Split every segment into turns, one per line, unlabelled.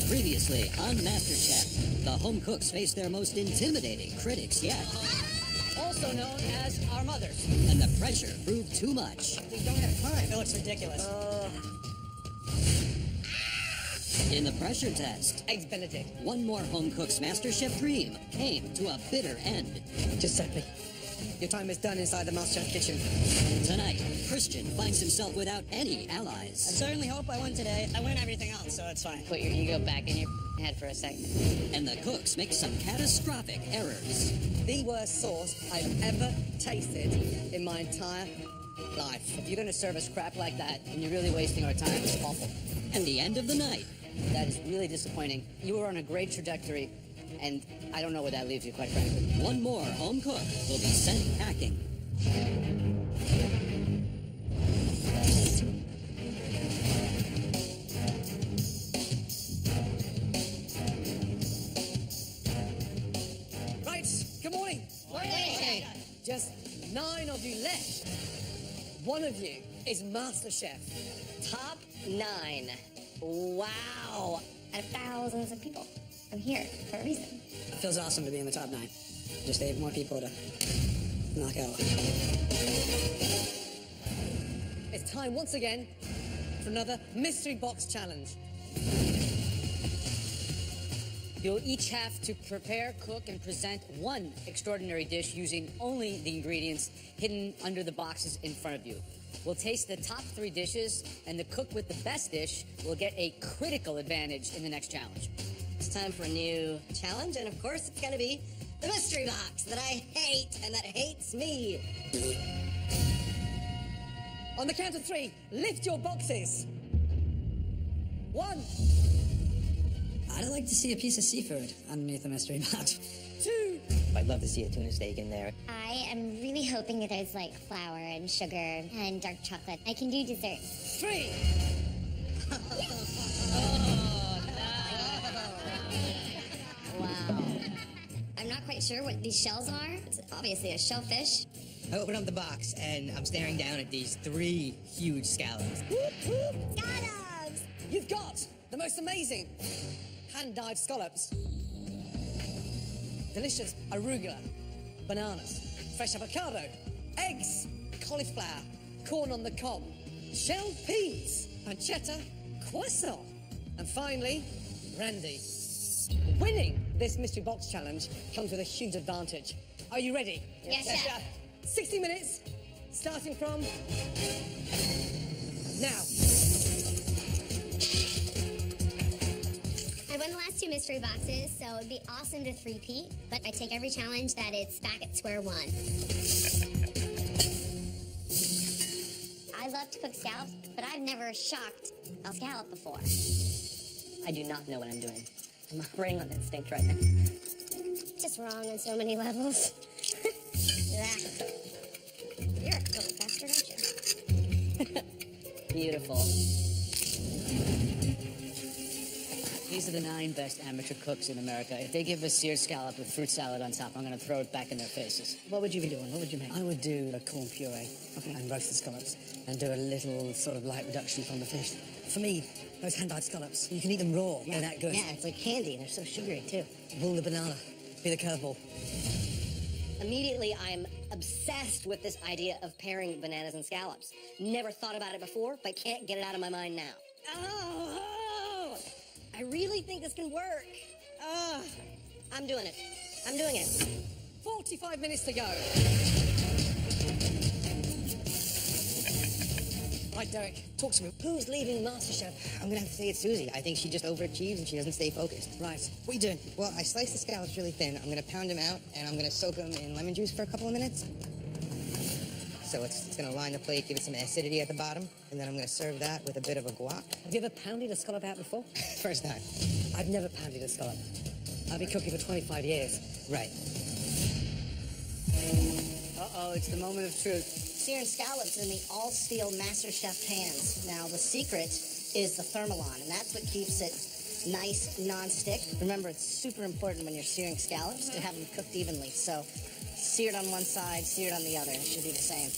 Previously on MasterChef, the home cooks face their most intimidating critics yet.
Also known as our mothers.
And the pressure proved too much.
We don't have time. It looks ridiculous.
In the pressure test,
Eggs Benedict.
one more home cook's MasterChef dream came to a bitter end.
Giuseppe, your time is done inside the MasterChef kitchen.
Tonight, Christian finds himself without any
I
allies.
certainly hope I win today. I win everything else, so it's fine.
Put your ego back in your head for a second.
And the cooks make some catastrophic errors.
The worst sauce I've ever tasted in my entire life. If you're going to serve us crap like that,
And you're really wasting our time. It's awful.
And the end of the night,
That is really disappointing. You were on a great trajectory, and I don't know where that leaves you, quite frankly.
one more home cook will be sent packing.
Right, good morning.
Morning.
Just 9 of you left. One of you is MasterChef.
Top 9. Wow.
Out of thousands of people. I'm here for a reason.
It feels awesome to be in the top 9. Just 8 more people to knock out. It's time once again for another mystery box challenge.
You'll each have to prepare, cook, and present one extraordinary dish using only the ingredients hidden under the boxes in front of you. We'll taste the top 3 dishes, and the cook with the best dish will get a critical advantage in the next challenge.
It's time for a new challenge, and of course it's gonna be the mystery box that I hate and that hates me.
On the count of 3, lift your boxes. 1,
I'd like to see a piece of seafood underneath the mystery box.
2,
I'd love to see a tuna steak in there.
I am really hoping that there's like flour and sugar and dark chocolate. I can do dessert.
3.
Wow. I'm not quite sure what these shells are. It's obviously a shellfish.
I open up the box and I'm staring down at these 3 huge scallops.
Scallops!
You've got the most amazing hand-dyed scallops. Delicious arugula, bananas, fresh avocado, eggs, cauliflower, corn on the cob, shelled peas, pancetta, croissant, and finally, brandy. Winning this mystery box challenge comes with a huge advantage. Are you ready?
Yes, Chef.
60 minutes, starting from now.
I won the last 2 mystery boxes, so it'd be awesome to three-peat, but I take every challenge that it's back at square one. I love to cook scallops, but I've never shocked a scallop before.
I do not know what I'm doing. I'm operating on instinct right now.
Just wrong on so many levels. Ugh. You're a little bastard, aren't you?
Beautiful. These are the 9 best amateur cooks in America. If they give us seared scallop with fruit salad on top, I'm going to throw it back in their faces.
What would you be doing? What would you make? I would do a corn puree and roast the scallops and do a little sort of light reduction from the fish. For me, those hand-dyed scallops, you can eat them raw. They're that good.
Yeah, it's like candy. They're so sugary too.
Roll the banana. Be the curveball.
Immediately, I'm obsessed with this idea of pairing bananas and scallops. Never thought about it before, but can't get it out of my mind now. Oh, I really think this can work. I'm doing it. I'm doing it.
45 minutes to go. Right, Derek, talk to me.
Who's leaving MasterChef? I'm gonna have to say it's Susie. I think she just overachieves and she doesn't stay focused.
Right, what are you doing?
Well, I slice the scallops really thin. I'm gonna pound them out and I'm gonna soak them in lemon juice for a couple of minutes. So it's gonna line the plate, give it some acidity at the bottom, and then I'm gonna serve that with a bit of a guac.
Have you ever pounded a scallop out before?
First time.
I've never pounded a scallop. I've been cooking for 25 years.
Right.
Uh-oh, it's the moment of truth.
Searing scallops in the all-steel MasterChef pans. Now, the secret is the thermalon, and that's what keeps it nice, non-stick. Remember, it's super important when you're searing scallops to have them cooked evenly. So, seared on one side, seared on the other. It should be the same.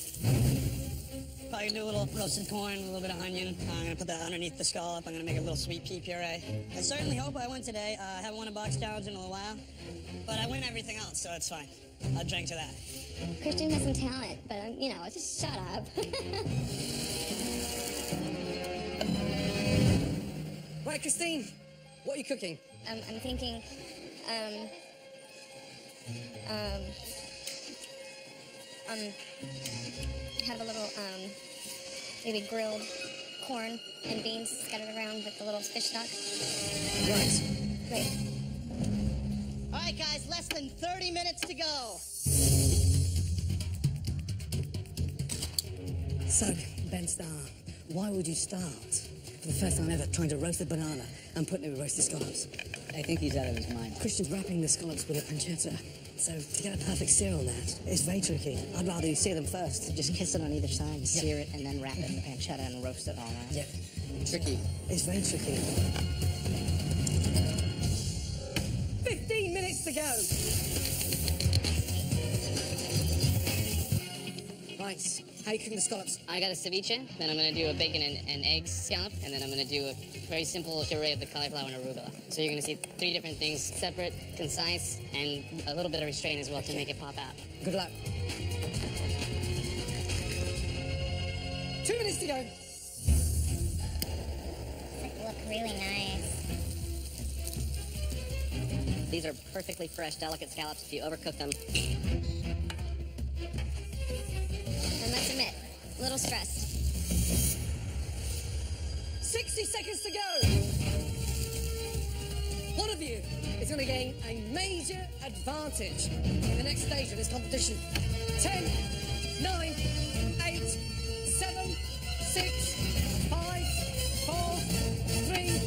I can do a little roasted corn, a little bit of onion. I'm gonna put that underneath the scallop. I'm gonna make a little sweet pea puree. I certainly hope I win today. I haven't won a box challenge in a little while, but I win everything else, so it's fine. I'll drink to that.
Christian has some talent, but, you know, just shut up.
Right, Christine, what are you cooking?
I'm thinking, have a little, maybe grilled corn and beans scattered around with a little fish stock.
Right.
Great.
All right, guys, less than 30 minutes to go.
So, Ben Starr, why would you start for the first time ever trying to roast a banana and putting it with roasted scallops?
I think he's out of his mind.
Christian's wrapping the scallops with a pancetta. So, to get a perfect sear on that, it's very tricky. I'd rather you sear them first.
Just kiss it on either side, sear it, and then wrap it in pancetta and roast it all out.
Yeah.
Tricky.
It's very tricky.
15 minutes to go. Right, how are you cooking the scallops?
I got a ceviche, then I'm going to do a bacon and eggs scallop, and then I'm going to do a very simple puree of the cauliflower and arugula. So you're going to see 3 different things, separate, concise, and a little bit of restraint as well to make it pop out.
Good luck. 2 minutes to go.
Look really nice.
These are perfectly fresh, delicate scallops if you overcook them.
I must admit, a little stressed.
60 seconds to go. One of you is going to gain a major advantage in the next stage of this competition. 10, 9, 8, 7, 6, 5, 4, 3,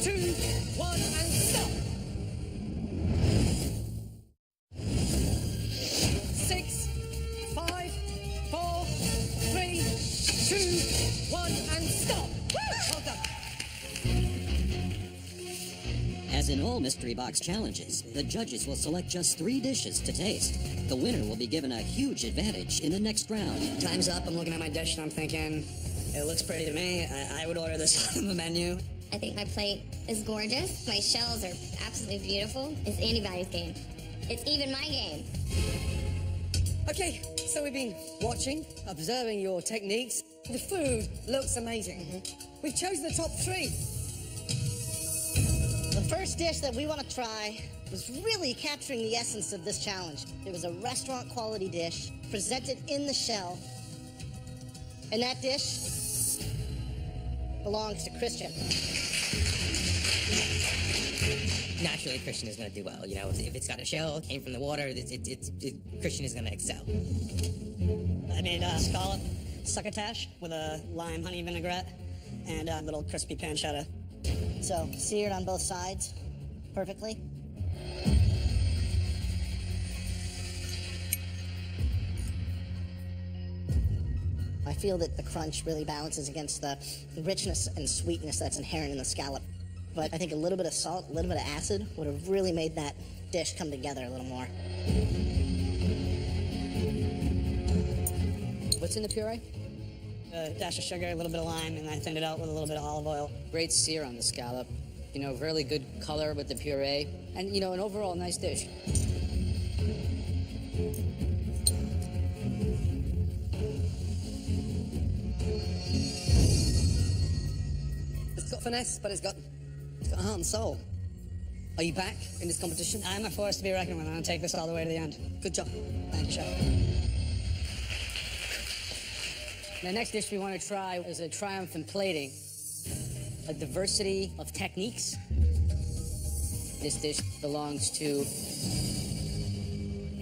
2, 1, and stop. 6, 5, 4, 3, 2, 1, and stop. Well done.
As in all mystery box challenges, the judges will select just 3 dishes to taste. The winner will be given a huge advantage in the next round.
Time's up. I'm looking at my dish and I'm thinking, it looks pretty to me. I would order this on the menu.
I think my plate is gorgeous. My shells are absolutely beautiful. It's anybody's game. It's even my game.
Okay, so we've been watching, observing your techniques. The food looks amazing. We've chosen the top 3.
The first dish that we want to try was really capturing the essence of this challenge. It was a restaurant quality dish presented in the shell. And that dish belongs to Christian.
Naturally, Christian is going to do well. You know, if it's got a shell, came from the water, Christian is going to excel.
I made a scallop succotash with a lime honey vinaigrette and a little crispy pancetta.
So, seared on both sides perfectly. I feel that the crunch really balances against the richness and sweetness that's inherent in the scallop. But I think a little bit of salt, a little bit of acid would have really made that dish come together a little more.
What's in the puree?
A dash of sugar, a little bit of lime, and I thinned it out with a little bit of olive oil.
Great sear on the scallop. You know, really good color with the puree. And, you know, an overall nice dish.
It's got finesse, but it's got heart and soul. Are you back in this competition?
I'm a force to be reckoned with. I'm going to take this all the way to the end.
Good job.
Thank you, Chef.
The next dish we want to try is a triumph in plating. A diversity of techniques. This dish belongs to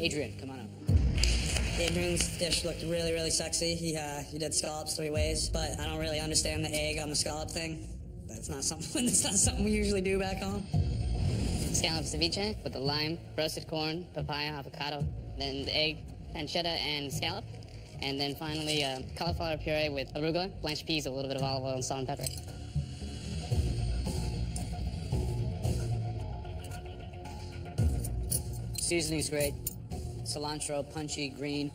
Adrian. Come on up.
Adrian's dish looked really, really sexy. He did scallops 3 ways, but I don't really understand the egg on the scallop thing. That's not something we usually do back home.
Scallop ceviche with the lime, roasted corn, papaya, avocado, then the egg, pancetta, and scallop. And then finally, cauliflower puree with arugula, blanched peas, a little bit of olive oil, and salt and pepper. Seasoning's great. Cilantro, punchy, green.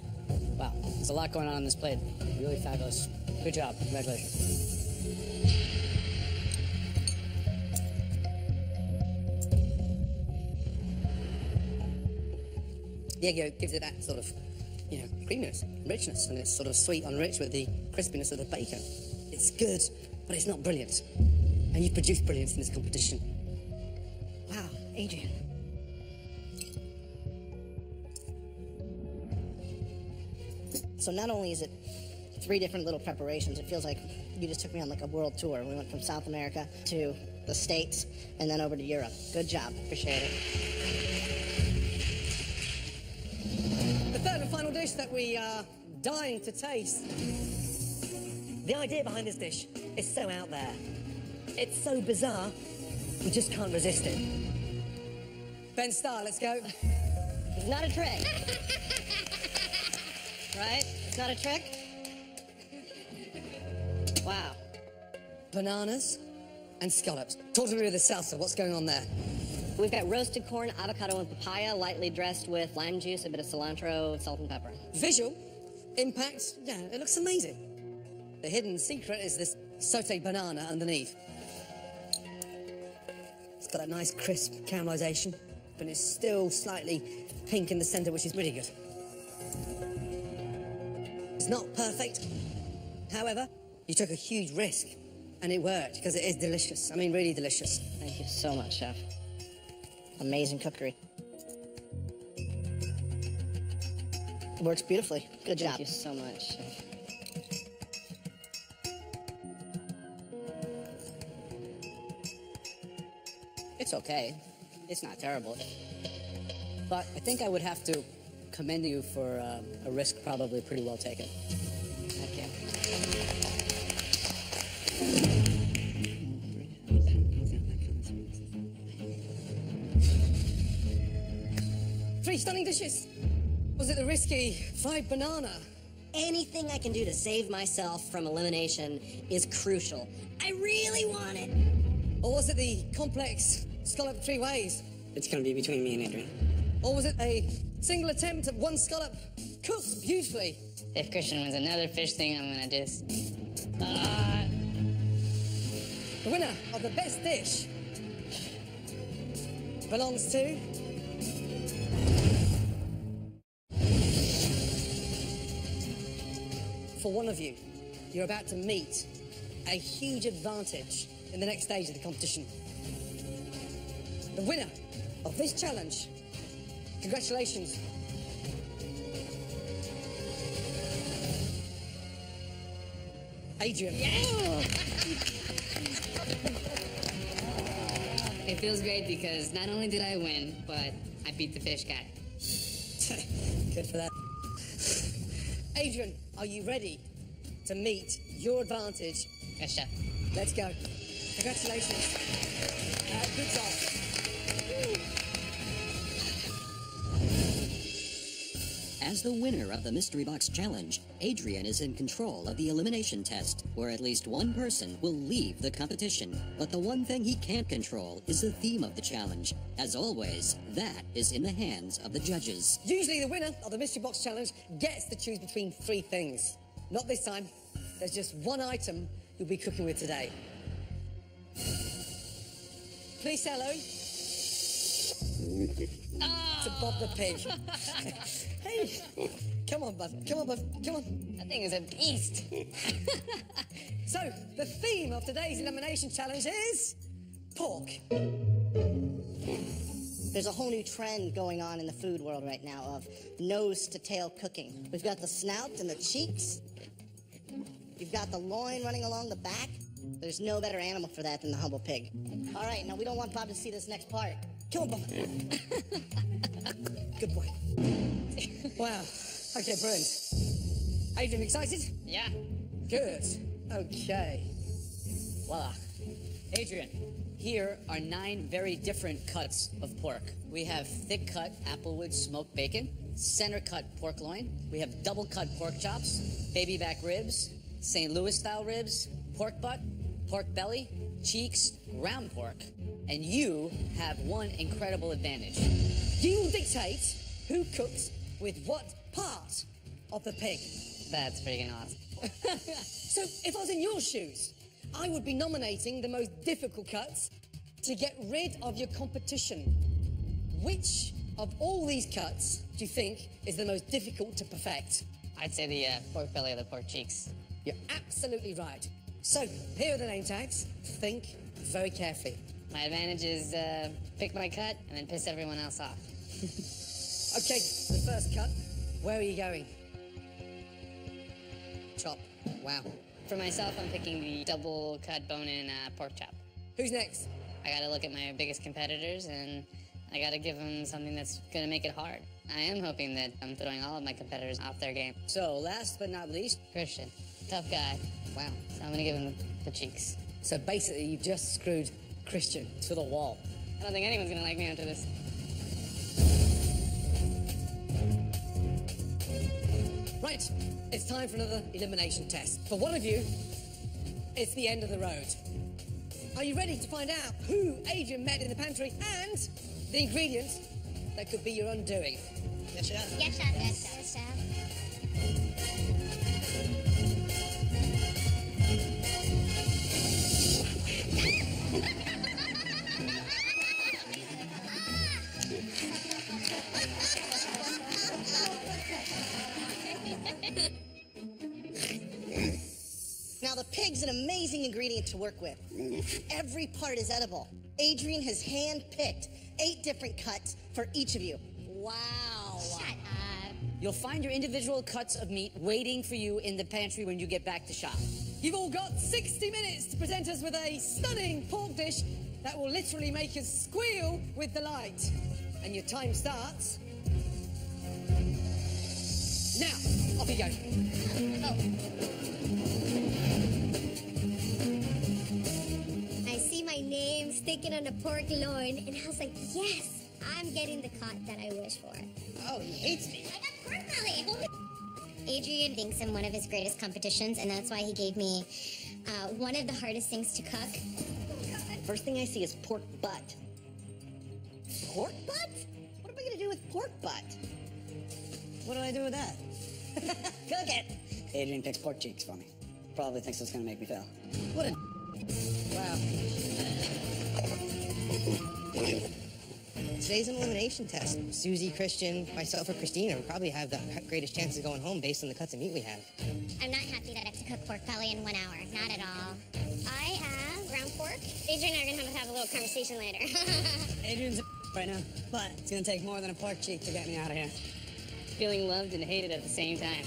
Wow, there's a lot going on this plate. Really fabulous. Good job. Congratulations.
The egg yolk gives it that sort of, creaminess, richness, and it's sort of sweet and rich with the crispiness of the bacon. It's good, but it's not brilliant. And you've produced brilliance in this competition.
Wow, Adrian. So not only is it 3 different little preparations, it feels like you just took me on like a world tour. We went from South America to the States and then over to Europe. Good job. Appreciate it.
The third and final dish that we are dying to taste. The idea behind this dish is so out there. It's so bizarre, we just can't resist it. Ben Starr, let's go.
It's not a trick. Right? It's not a trick? Wow.
Bananas and scallops. Talk to me with the salsa. What's going on there?
We've got roasted corn, avocado, and papaya, lightly dressed with lime juice, a bit of cilantro, salt, and pepper.
Visual, impact, yeah, it looks amazing. The hidden secret is this sauteed banana underneath. It's got that nice crisp caramelization, but it's still slightly pink in the center, which is really good. It's not perfect. However, you took a huge risk, and it worked, because it is delicious. I mean, really delicious.
Thank you so much, Chef. Amazing cookery. It works beautifully. Good job.
Thank you so much.
It's okay. It's not terrible. But I think I would have to commend you for a risk probably pretty well taken.
Thank you.
3 stunning dishes. Was it the risky fried banana?
Anything I can do to save myself from elimination is crucial. I really want it.
Or was it the complex scallop 3 ways?
It's gonna be between me and Adrian.
Or was it a single attempt at 1 scallop cooked beautifully?
If Christian wins another fish thing, I'm gonna just...
The winner of the best dish belongs to... For one of you, you're about to meet a huge advantage in the next stage of the competition. The winner of this challenge, congratulations. Adrian.
It feels great because not only did I win, but I beat the fish guy.
Good for that. Adrian, are you ready to meet your advantage?
Yes, Chef.
Let's go. Congratulations. Good job.
As the winner of the Mystery Box Challenge, Adrian is in control of the elimination test, where at least one person will leave the competition. But the one thing he can't control is the theme of the challenge. As always, that is in the hands of the judges.
Usually the winner of the Mystery Box Challenge gets to choose between 3 things. Not this time. There's just one item you'll be cooking with today. Please say hello to Bob the Pig. Hey, come on, bud. Come on, bud. Come on.
That thing is a beast.
So, the theme of today's elimination challenge is pork.
There's a whole new trend going on in the food world right now of nose-to-tail cooking. We've got the snout and the cheeks. You've got the loin running along the back. There's no better animal for that than the humble pig. All right, now we don't want Bob to see this next part.
Come on, Bob. Good boy. Wow. Okay, brilliant. Adrian, excited?
Yeah.
Good. Okay.
Voila. Adrian, here are 9 very different cuts of pork. We have thick cut applewood smoked bacon, center cut pork loin, we have double cut pork chops, baby back ribs, St. Louis style ribs, pork butt, pork belly, cheeks, round pork. And you have one incredible advantage.
You will dictate who cooks with what part of the pig.
That's freaking awesome.
So, if I was in your shoes, I would be nominating the most difficult cuts to get rid of your competition. Which of all these cuts do you think is the most difficult to perfect?
I'd say the pork belly or the pork cheeks.
You're absolutely right. So, here are the name tags. Think very carefully.
My advantage is pick my cut and then piss everyone else off.
Okay, the first cut. Where are you going? Chop. Wow.
For myself, I'm picking the double cut bone-in pork chop.
Who's next?
I gotta look at my biggest competitors and I gotta give them something that's gonna make it hard. I am hoping that I'm throwing all of my competitors off their game.
So, last but not least,
Christian, tough guy.
wow.
So I'm gonna give him the cheeks.
So basically, you've just screwed Christian to the wall.
I don't think anyone's gonna like me after this.
Right, it's time for another elimination test. For one of you, it's the end of the road. Are you ready to find out who Adrian met in the pantry and the ingredients that could be your undoing?
Yes, chef.
Yes, chef. Yes, chef.
Now, the pig's an amazing ingredient to work with. Every part is edible. Adrian has hand-picked 8 different cuts for each of you.
Wow.
Shut up.
You'll find your individual cuts of meat waiting for you in the pantry when you get back to shop.
You've all got 60 minutes to present us with a stunning pork dish that will literally make us squeal with delight. And your time starts now. Off you go.
I see my name sticking on the pork loin, and I was like, yes, I'm getting the cut that I wish for.
Oh, he hates me.
I got pork belly. Holy Adrian thinks I'm one of his greatest competitions, and that's why he gave me one of the hardest things to cook.
First thing I see is pork butt.
Pork butt? What am I going to do with pork butt?
What do I do with that?
Cook it.
Adrian picks pork cheeks for me. Probably thinks it's gonna make me fail.
What a...
Wow.
Today's an elimination test. Susie, Christian, myself, or Christina would probably have the greatest chance of going home based on the cuts of meat we have.
I'm not happy that I have to cook pork belly in 1 hour. Not at all. I have ground pork. Adrian and I are going to have a little conversation later.
Adrian's a right now, but it's gonna take more than a pork cheek to get me out of here.
Feeling loved and hated at the same time.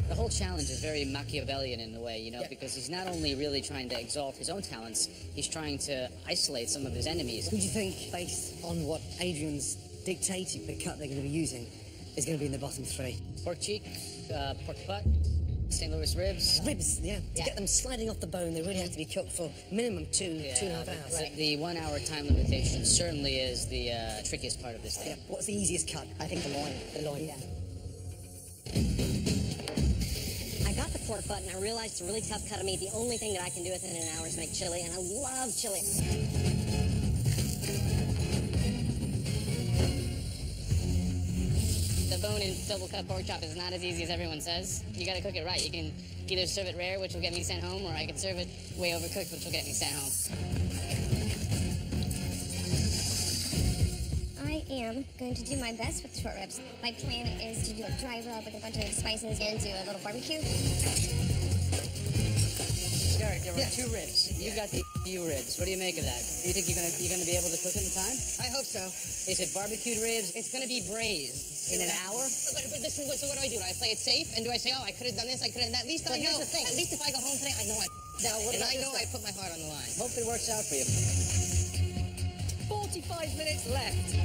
The whole challenge is very Machiavellian in a way, you know, because he's not only really trying to exalt his own talents, he's trying to isolate some of his enemies.
Who do you think, based on what Adrian's dictated the cut they're going to be using, is going to be in the bottom 3?
Pork cheek, pork butt, St. Louis ribs.
Ribs, yeah. To get them sliding off the bone, they really have to be cooked for minimum 2.5 hours.
The 1 hour time limitation certainly is the trickiest part of this thing.
Yeah. What's the easiest cut?
I think the loin.
The loin.
Yeah.
I got the pork butt and I realized it's a really tough cut of meat. The only thing that I can do with it in an hour is make chili, and I love chili.
The bone-in double cut pork chop is not as easy as everyone says. You gotta cook it right. You can either serve it rare, which will get me sent home, or I can serve it way overcooked, which will get me sent home.
I am going to do my best with short ribs. My plan is to do a dry rub with a bunch of spices and do a little barbecue.
Derek, there were 2 ribs. You got the ribs. What do you make of that? Do you think you're gonna be able to cook it in time?
I hope so.
Is it barbecued ribs? It's gonna be braised in an hour.
But this is, so what do I do? Do I play it safe? And do I say, oh, I could have done this, I could have done that? At least I know.
here's the thing.
At least if I go home today, I know I
Now, what
and
about
I know
this
I put my heart on the line.
Hope it works out for you.
45 minutes left.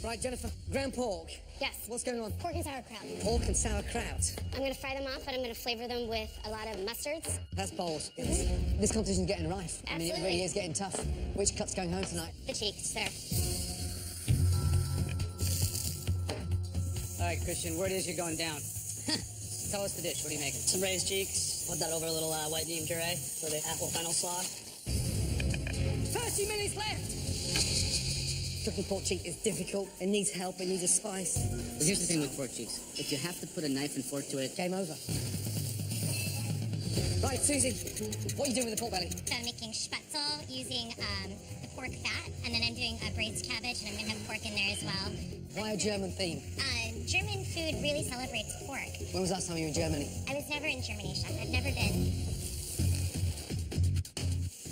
Right, Jennifer. Ground pork.
Yes.
What's going on?
Pork and sauerkraut.
Pork and sauerkraut.
I'm going to fry them off, but I'm going to flavor them with a lot of mustards.
That's bold. This competition's getting rife. I mean, it
Absolutely.
really is getting tough. Which cut's going home tonight?
The cheeks, there.
All right, Christian, word is you're going down. Tell us the dish. What are you making?
Some braised cheeks. Put that over a little white bean puree for the apple fennel slaw.
30 minutes left. Cooking pork cheek is difficult. It needs help. It needs a spice.
But here's the thing with pork cheeks. If you have to put a knife and fork to it,
Game over. Right, Susie, what are you doing with the pork belly?
So I'm making spatzel using the pork fat, and then I'm doing a braised cabbage, and I'm going to have pork in there as well.
Why a German theme?
German food really celebrates pork.
When was the last time you were in Germany?
I was never in Germany, Chef. I've never been.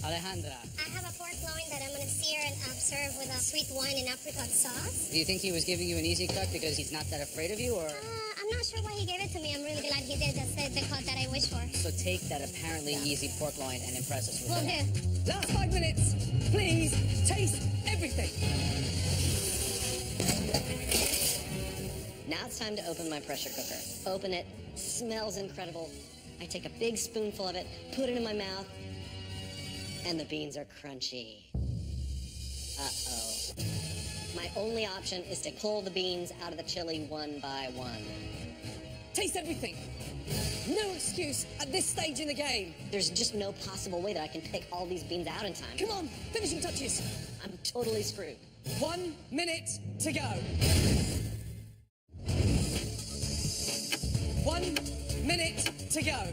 Alejandra,
I have a pork loin that I'm going to sear and serve with a sweet wine and apricot sauce.
do you think he was giving you an easy cut because he's not that afraid of you, or?
I'm not sure why he gave it to me. I'm really glad he did. That's the cut that I wish for.
So take that apparently easy pork loin and impress us with
Will
it.
do.
Last 5 minutes. Please taste everything.
Now it's time to open my pressure cooker. Open it. Smells incredible. I take a big spoonful of it, put it in my mouth, and the beans are crunchy. Uh-oh. My only option is to pull the beans out of the chili one by one.
Taste everything. No excuse at this stage in the game.
There's just no possible way that I can pick all these beans out in time.
Come on, finishing touches.
I'm totally screwed.
1 minute to go. 1 minute to go.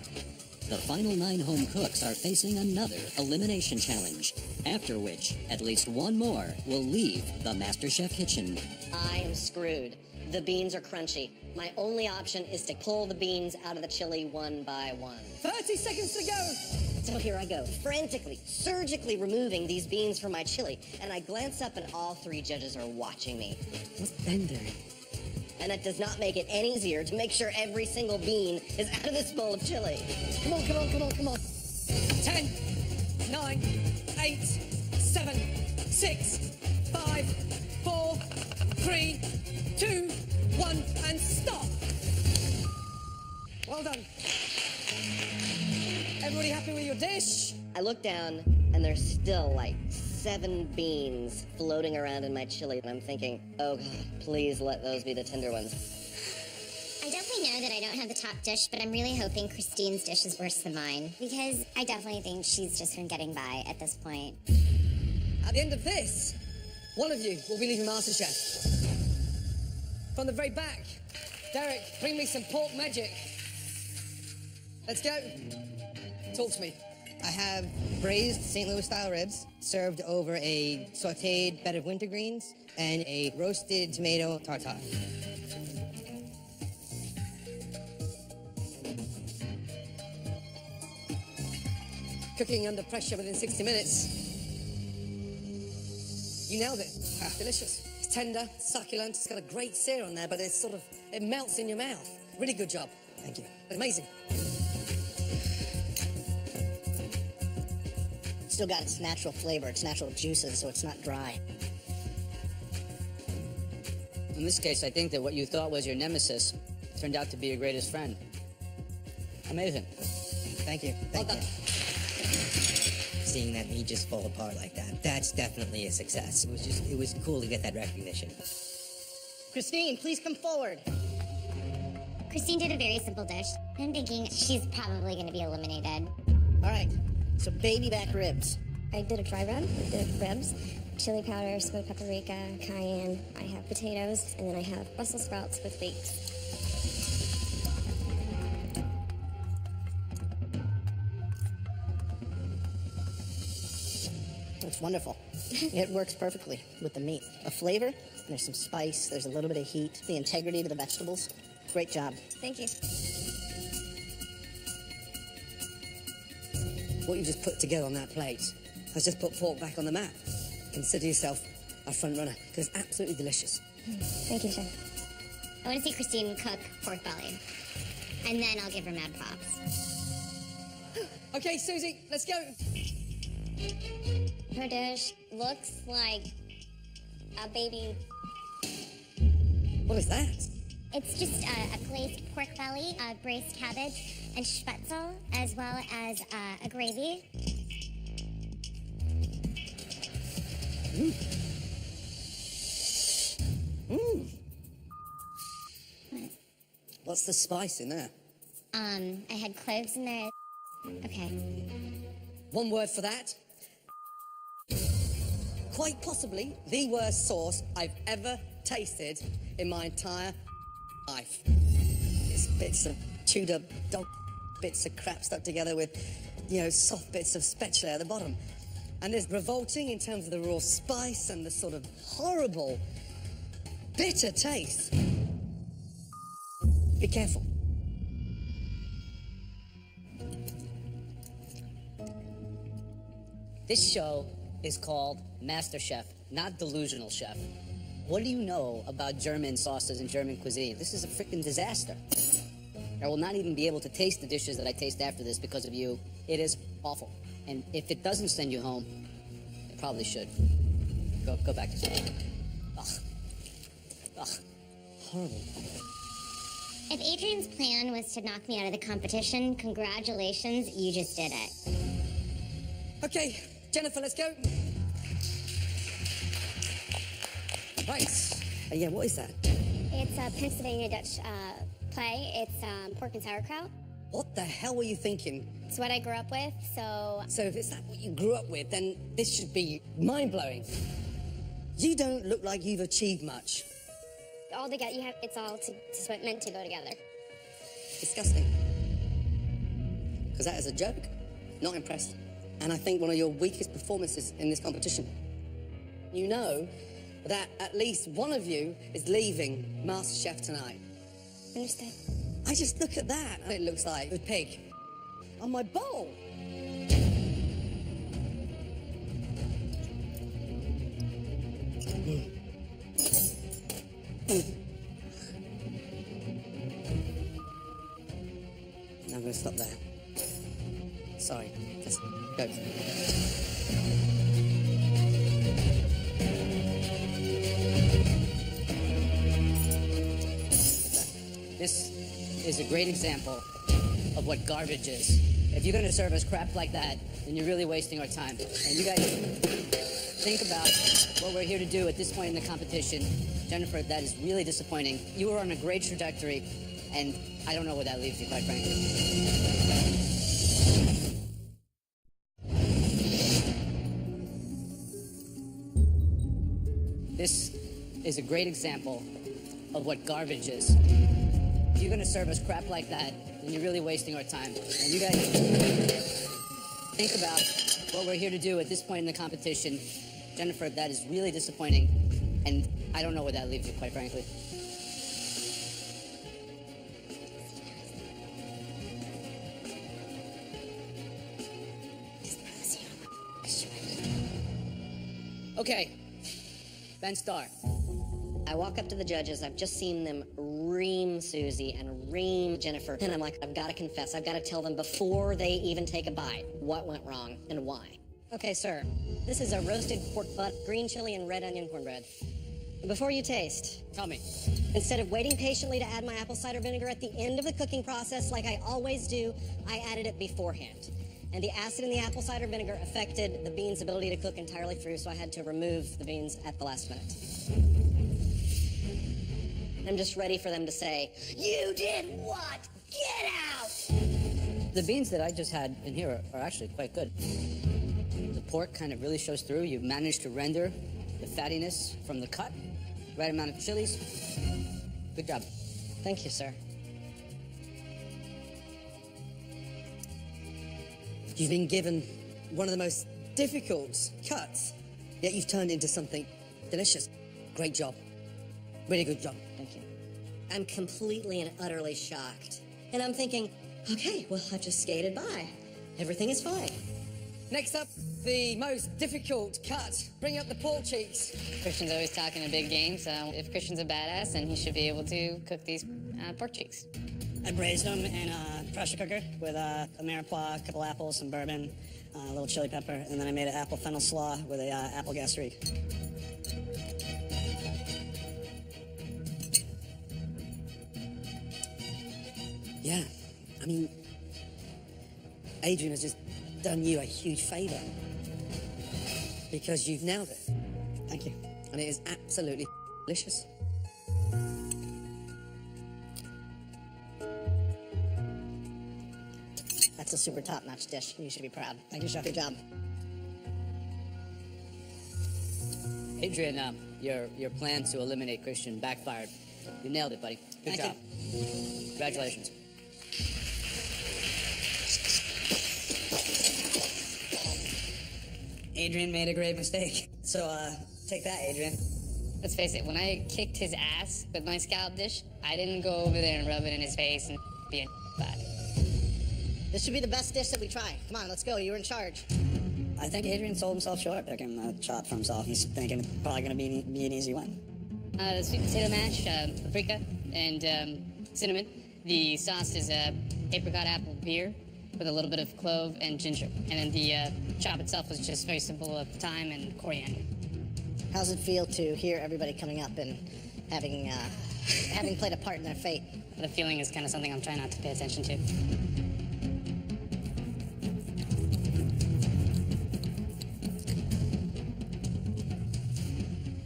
The final 9 home cooks are facing another elimination challenge, after which at least one more will leave the MasterChef kitchen.
I am screwed. The beans are crunchy. My only option is to pull the beans out of the chili one by one.
30 seconds to go.
So here I go, frantically, surgically removing these beans from my chili, and I glance up and all 3 judges are watching me.
What's Ben doing?
And that does not make it any easier to make sure every single bean is out of this bowl of chili.
Come on, come on, come on, come on. 10, 9, 8, 7, 6, 5, 4, 3, 2, 1, and stop. Well done. Everybody happy with your dish?
I look down, and there's still like 7 beans floating around in my chili, and I'm thinking, oh God, please let those be the tender ones.
I definitely know that I don't have the top dish, but I'm really hoping Christine's dish is worse than mine, because I definitely think she's just been getting by at this point.
At the end of this, one of you will be leaving MasterChef. From the very back, Derek, bring me some pork magic. Let's go. Talk to me.
I have braised St. Louis style ribs served over a sauteed bed of wintergreens and a roasted tomato tartare.
Cooking under pressure within 60 minutes. You nailed it. Delicious. It's tender, succulent. It's got a great sear on there, but it's sort of, it melts in your mouth. Really good job.
Thank you.
Amazing.
Still got its natural flavor, its natural juices, so it's not dry.
In this case, I think that what you thought was your nemesis turned out to be your greatest friend. Amazing.
Thank you.
Well
Thank
done.
you. Seeing that meat just fall apart like that, that's definitely a success. It was cool to get that recognition.
Christine, please come forward.
Christine did a very simple dish. I'm thinking she's probably going to be eliminated.
All right, so baby back ribs.
I did a dry rub, I did ribs, chili powder, smoked paprika, cayenne. I have potatoes, and then I have Brussels sprouts with leeks.
It's wonderful. It works perfectly with the meat. A flavor, there's some spice, there's a little bit of heat, the integrity to the vegetables. Great job.
Thank you.
What you just put together on that plate has just put pork back on the map. Consider yourself a front runner, because it's absolutely delicious.
Thank you, Chef. I want to see Christine cook pork belly, and then I'll give her mad props.
Okay, Susie, let's go.
Her dish looks like a baby.
What is that?
It's just a glazed pork belly, a braised cabbage, and spatzel, as well as a gravy.
What's the spice in there?
I had cloves in there. Okay.
One word for that. quite possibly the worst sauce I've ever tasted in my entire life. It's bits of chewed up dog, bits of crap stuck together with, soft bits of spatula at the bottom. And there's revolting in terms of the raw spice and the sort of horrible, bitter taste. Be careful.
This show is called MasterChef, not Delusional Chef. What do you know about German sauces and German cuisine? This is a freaking disaster. I will not even be able to taste the dishes that I taste after this because of you. It is awful. And if it doesn't send you home, it probably should. Go back to sleep. Ugh. Ugh. Horrible.
If Adrian's plan was to knock me out of the competition, congratulations, you just did it.
Okay, Jennifer, let's go. Right. Yeah, what is that?
It's a Pennsylvania Dutch play. It's pork and sauerkraut.
What the hell were you thinking?
It's what I grew up with, so...
So if it's that what you grew up with, then this should be mind-blowing. You don't look like you've achieved much.
all together, it's all meant to go together.
Disgusting. Because that is a joke. Not impressed. And I think one of your weakest performances in this competition. You know that at least one of you is leaving MasterChef tonight.
Understood.
I just look at that. It looks like a pig on my bowl. I'm going to stop there. Sorry. Let's go.
This is a great example of what garbage is. If you're going to serve us crap like that, then you're really wasting our time. And you guys think about what we're here to do at this point in the competition. Jennifer, that is really disappointing. You were on a great trajectory, and I don't know where that leaves you, quite frankly. This is a great example of what garbage is. If you're going to serve us crap like that, then you're really wasting our time. And you guys think about what we're here to do at this point in the competition. Jennifer, that is really disappointing, and I don't know where that leaves you, quite frankly. Okay, Ben Starr.
I walk up to the judges. I've just seen them ream Susie and ream Jennifer. And I'm like, I've got to confess. I've got to tell them before they even take a bite what went wrong and why. Okay, sir. This is a roasted pork butt, green chili, and red onion cornbread. Before you taste,
Tell me.
instead of waiting patiently to add my apple cider vinegar at the end of the cooking process like I always do, I added it beforehand. And the acid in the apple cider vinegar affected the beans' ability to cook entirely through, so I had to remove the beans at the last minute. I'm just ready for them to say, "You did what? Get out!"
The beans that I just had in here are actually quite good. The pork kind of really shows through. You've managed to render the fattiness from the cut, right amount of chilies. Good job.
Thank you, sir.
You've been given one of the most difficult cuts, yet you've turned into something delicious. Great job. Really good job.
Thank you. I'm completely and utterly shocked. And I'm thinking, okay, well, I've just skated by. Everything is fine.
Next up, the most difficult cut. Bring up the pork cheeks.
Christian's always talking a big game, so if Christian's a badass, then he should be able to cook these pork cheeks.
I braised them in a pressure cooker with a mirepoix, a couple apples, some bourbon, a little chili pepper, and then I made an apple fennel slaw with a apple gastrique.
Yeah, I mean, Adrian has just done you a huge favor because you've nailed it.
Thank you.
And it is absolutely delicious.
That's a super top-notch dish. You should be proud.
Thank you, Chef.
Good job.
Adrian, your plan to eliminate Christian backfired. You nailed it, buddy. Good
Thank
job. Congratulations.
Adrian made a grave mistake. So, take that, Adrian.
Let's face it, when I kicked his ass with my scallop dish, I didn't go over there and rub it in his face and be a bad.
This should be the best dish that we try. Come on, let's go. You're in charge.
I think Adrian sold himself short picking the chop for himself. He's thinking it's probably going to be an easy one.
The sweet potato mash, paprika, and cinnamon. The sauce is apricot apple beer with a little bit of clove and ginger. And then the chop itself was just very simple of thyme and coriander.
How's it feel to hear everybody coming up and having played a part in their fate?
The feeling is kind of something I'm trying not to pay attention to.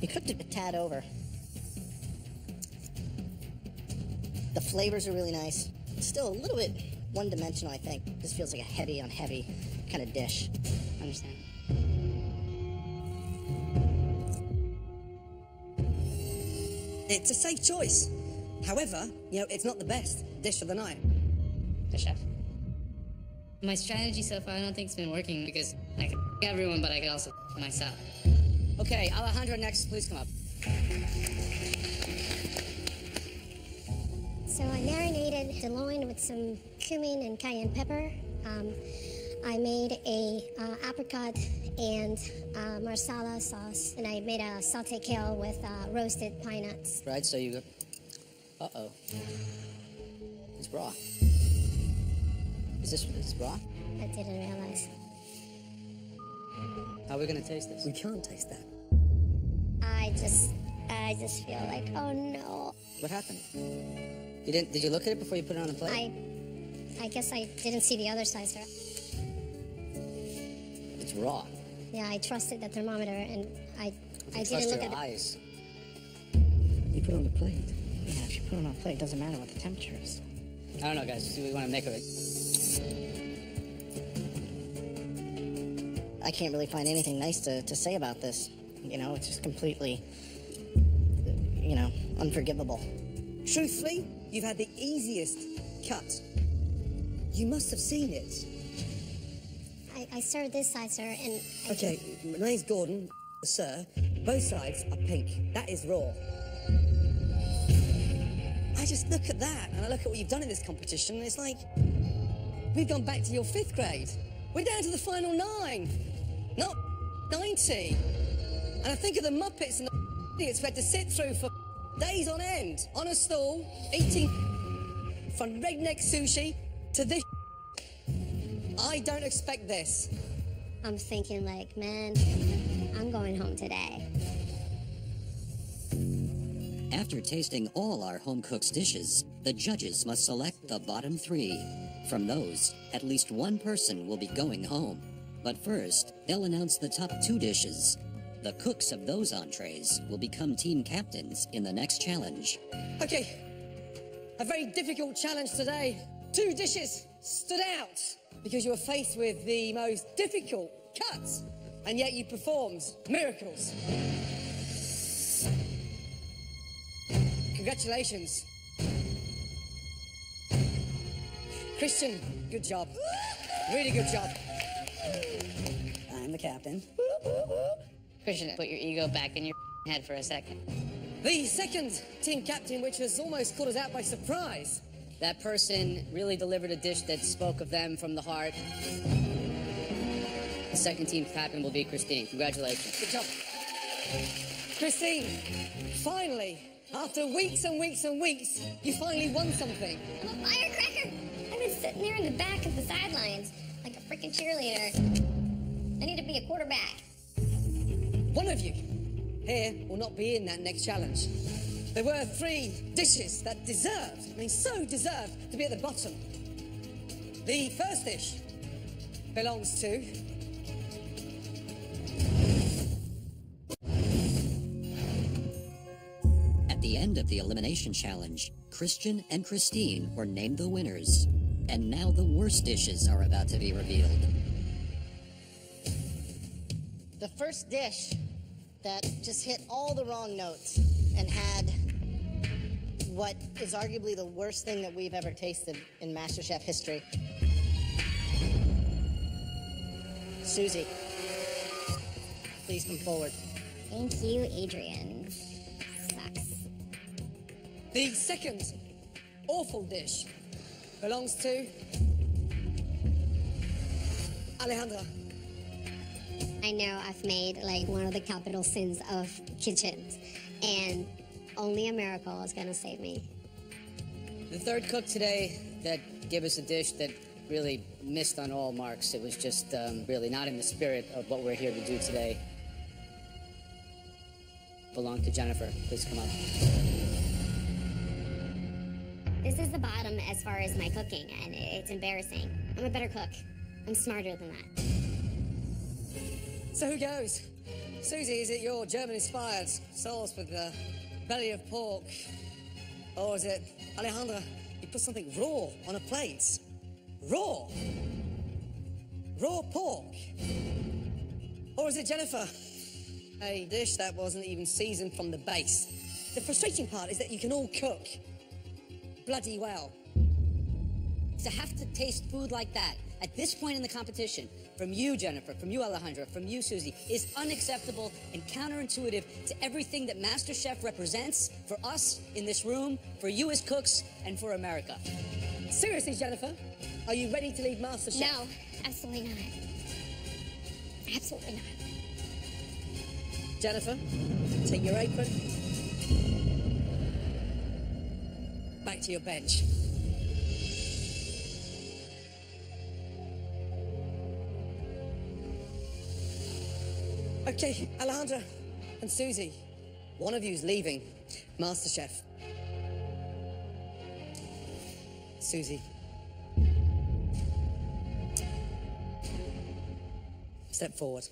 You cooked it a tad over. The flavors are really nice. It's still a little bit one-dimensional, I think. This feels like a heavy on heavy kind of dish.
Understand?
It's a safe choice. However, it's not the best dish of the night.
The chef. My strategy so far, I don't think it's been working because I can everyone, but I can also myself.
Okay, Alejandro, next, please come up.
So I marinated the loin with some cumin and cayenne pepper. I made a apricot and marsala sauce, and I made a sauté kale with roasted pine nuts.
Right, so you go... Uh-oh. It's raw. Is this raw?
I didn't realize.
How are we gonna taste this?
We can't taste that.
I just feel like, oh no.
What happened? Did you look at it before you put it on the plate?
I guess I didn't see the other side, sir.
It's raw.
Yeah, I trusted the thermometer, and I
Trust
didn't look
your
at the...
eyes.
You put it on the plate. Yeah, if you put it on a plate, it doesn't matter what the temperature is.
I don't know, guys. Do we want to make it?
I can't really find anything nice to say about this. It's just completely, unforgivable.
Truthfully, you've had the easiest cut. You must have seen it.
I served this side, sir, and...
Okay, my name's Gordon, sir. Both sides are pink. That is raw. I just look at that, and I look at what you've done in this competition, and it's like... We've gone back to your 5th grade. We're down to the final 9. Not 90. And I think of the Muppets and the idiots we had to sit through for days on end, on a stool, eating from redneck sushi to this. I don't expect this.
I'm thinking like, man, I'm going home today.
After tasting all our home cook's dishes, the judges must select the bottom 3. From those, at least one person will be going home. But first, they'll announce the top 2 dishes. The cooks of those entrees will become team captains in the next challenge.
Okay, a very difficult challenge today. 2 dishes stood out because you were faced with the most difficult cuts, and yet you performed miracles. Congratulations. Christian, good job. Really good job.
I'm the captain.
Christian, put your ego back in your head for a second.
The second team captain, which has almost caught us out by surprise.
That person really delivered a dish that spoke of them from the heart. The second team captain will be Christine. Congratulations.
Good job. Christine, finally, after weeks and weeks and weeks, you finally won something.
I'm a firecracker. I've been sitting there in the back of the sidelines like a freaking cheerleader. I need to be a quarterback.
One of you here will not be in that next challenge. There were 3 dishes that so deserved to be at the bottom. The first dish belongs to...
At the end of the elimination challenge, Christian and Christine were named the winners. And now the worst dishes are about to be revealed.
The first dish that just hit all the wrong notes and had what is arguably the worst thing that we've ever tasted in MasterChef history. Susie, please come forward.
Thank you, Adrian. Sucks.
The second awful dish belongs to Alejandra.
I know I've made like one of the capital sins of kitchens, and only a miracle is gonna save me.
The third cook today that gave us a dish that really missed on all marks. It was just really not in the spirit of what we're here to do today. Belonged to Jennifer. Please come up.
This is the bottom as far as my cooking, and it's embarrassing. I'm a better cook. I'm smarter than that.
So who goes? Susie, is it your German-inspired sauce with the belly of pork? Or is it Alejandra, you put something raw on a plate? Raw? Raw pork? Or is it Jennifer? A dish that wasn't even seasoned from the base. The frustrating part is that you can all cook bloody well.
To have to taste food like that at this point in the competition, from you, Jennifer, from you, Alejandra, from you, Susie, is unacceptable and counterintuitive to everything that MasterChef represents for us in this room, for you as cooks, and for America.
Seriously, Jennifer, are you ready to leave MasterChef?
No, absolutely not. Absolutely not.
Jennifer, take your apron. Back to your bench. Okay, Alejandra and Susie, one of you's leaving MasterChef. Susie. Step forward.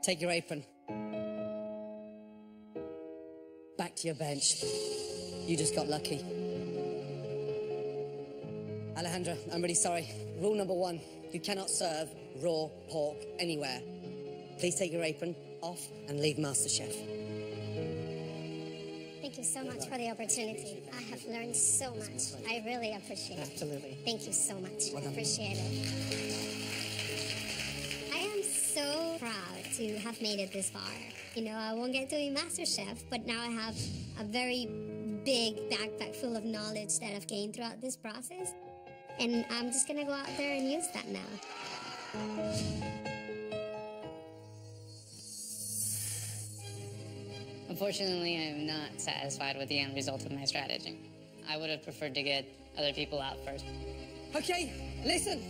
Take your apron. Back to your bench. You just got lucky. Alejandra, I'm really sorry. Rule number 1, you cannot serve raw pork anywhere. Please take your apron off and leave MasterChef.
Thank you so much for the opportunity. I have learned so much. I really appreciate it.
Absolutely.
Thank you so much. I appreciate it. I am so proud to have made it this far. You know, I won't get to be MasterChef, but now I have a very big backpack full of knowledge that I've gained throughout this process. And I'm just gonna go out there and use that now.
Unfortunately, I am not satisfied with the end result of my strategy. I would have preferred to get other people out first.
Okay, listen.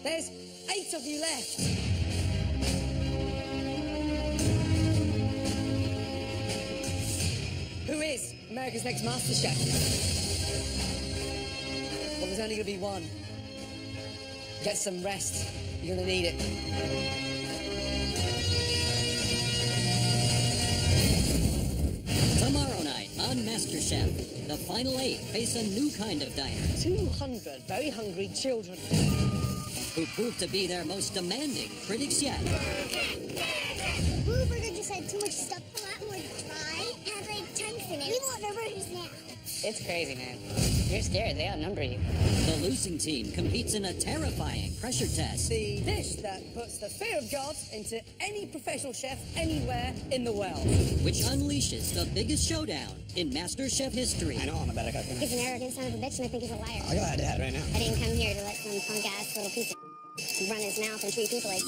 There's 8 of you left. Who is America's next MasterChef? Well, there's only going to be one. Get some rest. You're going to need it.
Tomorrow night on MasterChef, the final 8 face a new kind of diner
200 very hungry children.
who prove to be their most demanding critics yet.
Blue Burger just had too much stuff, a lot more dry, had like chunks in it. We want our burgers now.
It's crazy, man. You're scared. They outnumber you.
The losing team competes in a terrifying pressure test,
The dish that puts the fear of God into any professional chef anywhere in the world.
which unleashes the biggest showdown in MasterChef history.
I know I'm a better cook than
He's an arrogant son of a bitch, and I think he's a liar.
I'll go ahead to that right now.
I didn't come here to let some punk ass little piece of run his mouth and treat people like